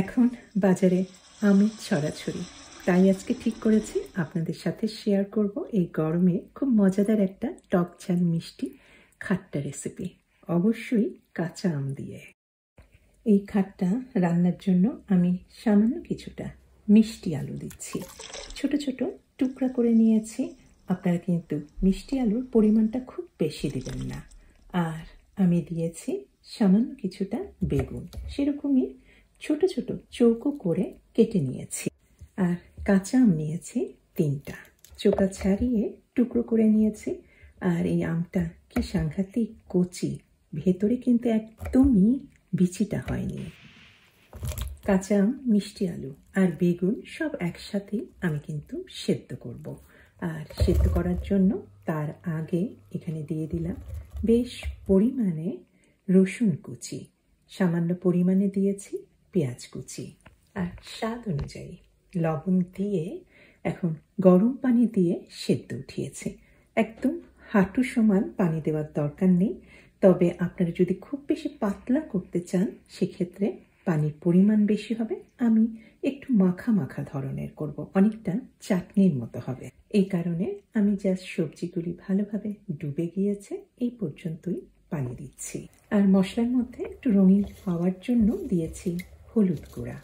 এখন বাজারে আমের ছড়াছড়ি, তাই আজকে ঠিক করেছি আপনাদের সাথে শেয়ার করব এই গরমে খুব মজাদার একটা টক ঝাল মিষ্টি খাট্টা রেসিপি, অবশ্যই কাঁচা আম দিয়ে। এই খাট্টা রান্নার জন্য আমি সামান্য কিছুটা মিষ্টি আলু দিচ্ছি, ছোট ছোট টুকরা করে নিয়েছি। আপনারা কিন্তু মিষ্টি আলুর পরিমাণটা খুব বেশি দিবেন না। আর আমি দিয়েছি সামান্য কিছুটা বেগুন, সেরকমই ছোট ছোট চৌকো করে কেটে নিয়েছি। আর কাঁচা আম নিয়েছি 3টা, চোকা ছাড়িয়ে টুকরো করে নিয়েছি। আর এই আমটা কি সাংঘাতিক কচি, ভেতরে কিন্তু একদমই বিচিটা হয়নি। কাঁচা আম, মিষ্টি আলু আর বেগুন সব একসাথে আমি কিন্তু সেদ্ধ করব। আর সেদ্ধ করার জন্য তার আগে এখানে দিয়ে দিলাম বেশ পরিমাণে রসুন কুচি, সামান্য পরিমাণে দিয়েছি পেঁয়াজ কুচি, আর স্বাদ অনুযায়ী লবণ দিয়ে এখন গরম পানি দিয়ে সেদ্ধ উঠিয়েছি। একদম হাঁটু সমান পানি দেওয়ার দরকার নেই, তবে আপনারা যদি খুব বেশি পাতলা করতে চান সেক্ষেত্রে পানির পরিমাণ বেশি হবে। আমি একটু মাখা মাখা ধরনের করব, অনেকটা চাটনির মতো হবে। এই কারণে আমি জাস্ট সবজিগুলি ভালোভাবে ডুবে গিয়েছে এই পর্যন্তই পানি দিচ্ছি। আর মশলার মধ্যে একটু রঙিন হওয়ার জন্য দিয়েছি হলুদ গুঁড়া,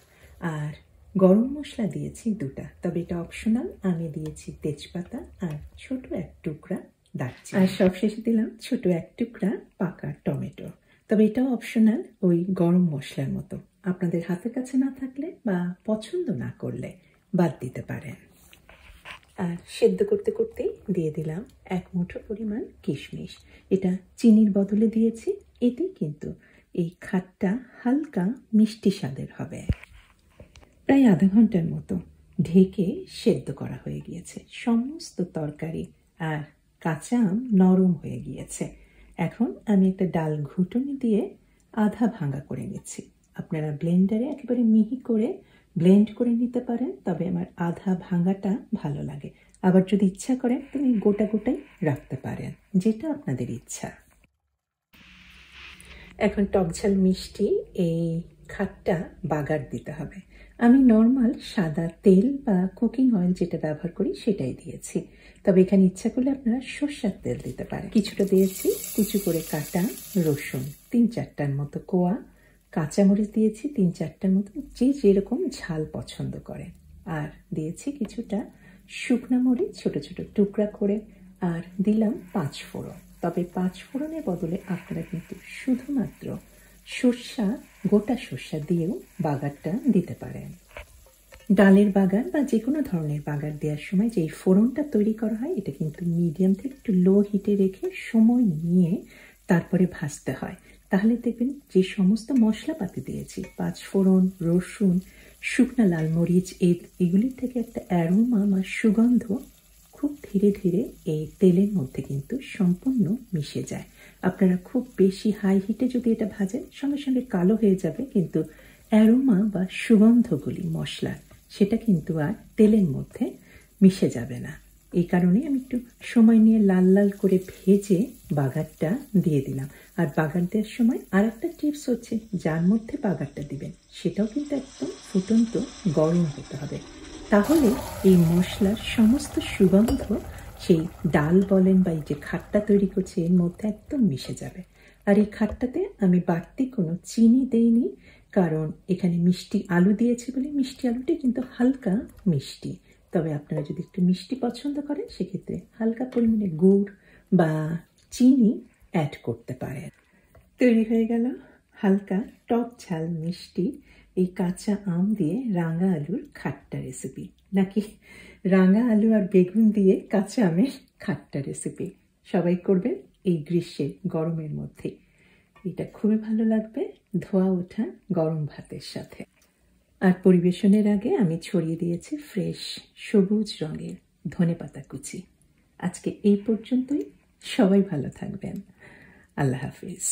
আর গরম মশলা দিয়েছি 2টা, তবে এটা অপশনাল। আমি দিয়েছি তেজপাতা আর ছোট এক টুকরা দারচিনি, আর সবশেষে দিলাম ছোট এক টুকরা পাকা টমেটো, তবে এটাও অপশনাল, ওই গরম মশলার মতো। আপনাদের হাতের কাছে না থাকলে বা পছন্দ না করলে বাদ দিতে পারেন। আর সেদ্ধ করতে করতেই দিয়ে দিলাম 1 মুঠো পরিমাণ কিশমিশ, এটা চিনির বদলে দিয়েছি। এতে কিন্তু এই খাটটা হালকা মিষ্টি স্বাদের হবে। প্রায় আধা ঘন্টার মতো ঢেকে সেদ্ধ করা হয়ে গিয়েছে। সমস্ত তরকারি আর কাঁচা আম নরম হয়ে গিয়েছে। এখন আমি একটা ডাল ঘুটুনি দিয়ে আধা ভাঙা করে নিচ্ছি। আপনারা ব্লেন্ডারে একেবারে মিহি করে ব্লেন্ড করে নিতে পারেন, তবে আমার আধা ভাঙাটা ভালো লাগে। আবার যদি ইচ্ছা করেন তুমি গোটা গোটাই রাখতে পারেন, যেটা আপনাদের ইচ্ছা। এখন টকঝাল মিষ্টি এই খাটটা বাগার দিতে হবে। আমি নর্মাল সাদা তেল বা কুকিং অয়েল যেটা ব্যবহার করি সেটাই দিয়েছি, তবে এখানে ইচ্ছা করলে আপনারা সর্ষের তেল দিতে পারেন। কিছুটা দিয়েছি কুচি করে কাটা রসুন 3-4টার মতো কোয়া, কাঁচামরিচ দিয়েছি 3-4টার মতো, যে যেরকম ঝাল পছন্দ করেন। আর দিয়েছি কিছুটা শুকনো মরিচ ছোট ছোট টুকরা করে, আর দিলাম 5 ফোড়ন। তবে 5 ফোড়নের বদলে আপনারা কিন্তু শুধুমাত্র সর্ষা, গোটা সর্ষা দিয়েও বাগারটা দিতে পারেন। ডালের বাগার বা যে কোনো ধরনের বাগার দেওয়ার সময় যে ফোড়নটা তৈরি করা হয়, এটা কিন্তু মিডিয়াম থেকে একটু লো হিটে রেখে সময় নিয়ে তারপরে ভাজতে হয়। তাহলে দেখবেন যে সমস্ত মশলাপাতি দিয়েছি, 5 ফোড়ন, রসুন, শুকনা লাল মরিচ, এগুলির থেকে একটা অ্যারোমা বা সুগন্ধ খুব ধীরে ধীরে এই তেলের মধ্যে কিন্তু সম্পূর্ণ মিশে যায়। আপনারা খুব বেশি হাই হিটে যদি এটা ভাজেন সঙ্গে সঙ্গে কালো হয়ে যাবে, কিন্তু অ্যারোমা বা সুগন্ধগুলি মশলার সেটা কিন্তু আর তেলের মধ্যে মিশে যাবে না। এই কারণে আমি একটু সময় নিয়ে লাল লাল করে ভেজে বাগারটা দিয়ে দিলাম। আর বাগার দেওয়ার সময় আর একটা টিপস হচ্ছে, যার মধ্যে বাগারটা দিবেন সেটাও কিন্তু একদম ফুটন্ত গরম হতে হবে, তাহলে এই মশলার সমস্ত সুগন্ধ সেই ডাল বলেন বা এই যে খাট্টা তৈরি করছে এর মধ্যে একদম মিশে যাবে। আর এই খাট্টাতে আমি বাড়তি কোনো চিনি দেইনি, কারণ এখানে মিষ্টি আলু দিয়েছি বলে মিষ্টি আলুটি কিন্তু হালকা মিষ্টি। তবে আপনারা যদি একটু মিষ্টি পছন্দ করেন সেক্ষেত্রে হালকা পরিমাণে গুড় বা চিনি অ্যাড করতে পারেন। তৈরি হয়ে গেল হালকা টক ঝাল মিষ্টি এই কাঁচা আম দিয়ে রাঙা আলুর খাট্টা রেসিপি, নাকি রাঙা আলু আর বেগুন দিয়ে কাঁচা আমের খাট্টা রেসিপি। সবাই করবেন এই গ্রীষ্মের গরমের মধ্যে, এটা খুবই ভালো লাগবে ধোয়া ওঠা গরম ভাতের সাথে। আর পরিবেশনের আগে আমি ছড়িয়ে দিয়েছি ফ্রেশ সবুজ রঙের ধনেপাতা কুচি। আজকে এই পর্যন্তই, সবাই ভালো থাকবেন। আল্লাহ হাফিজ।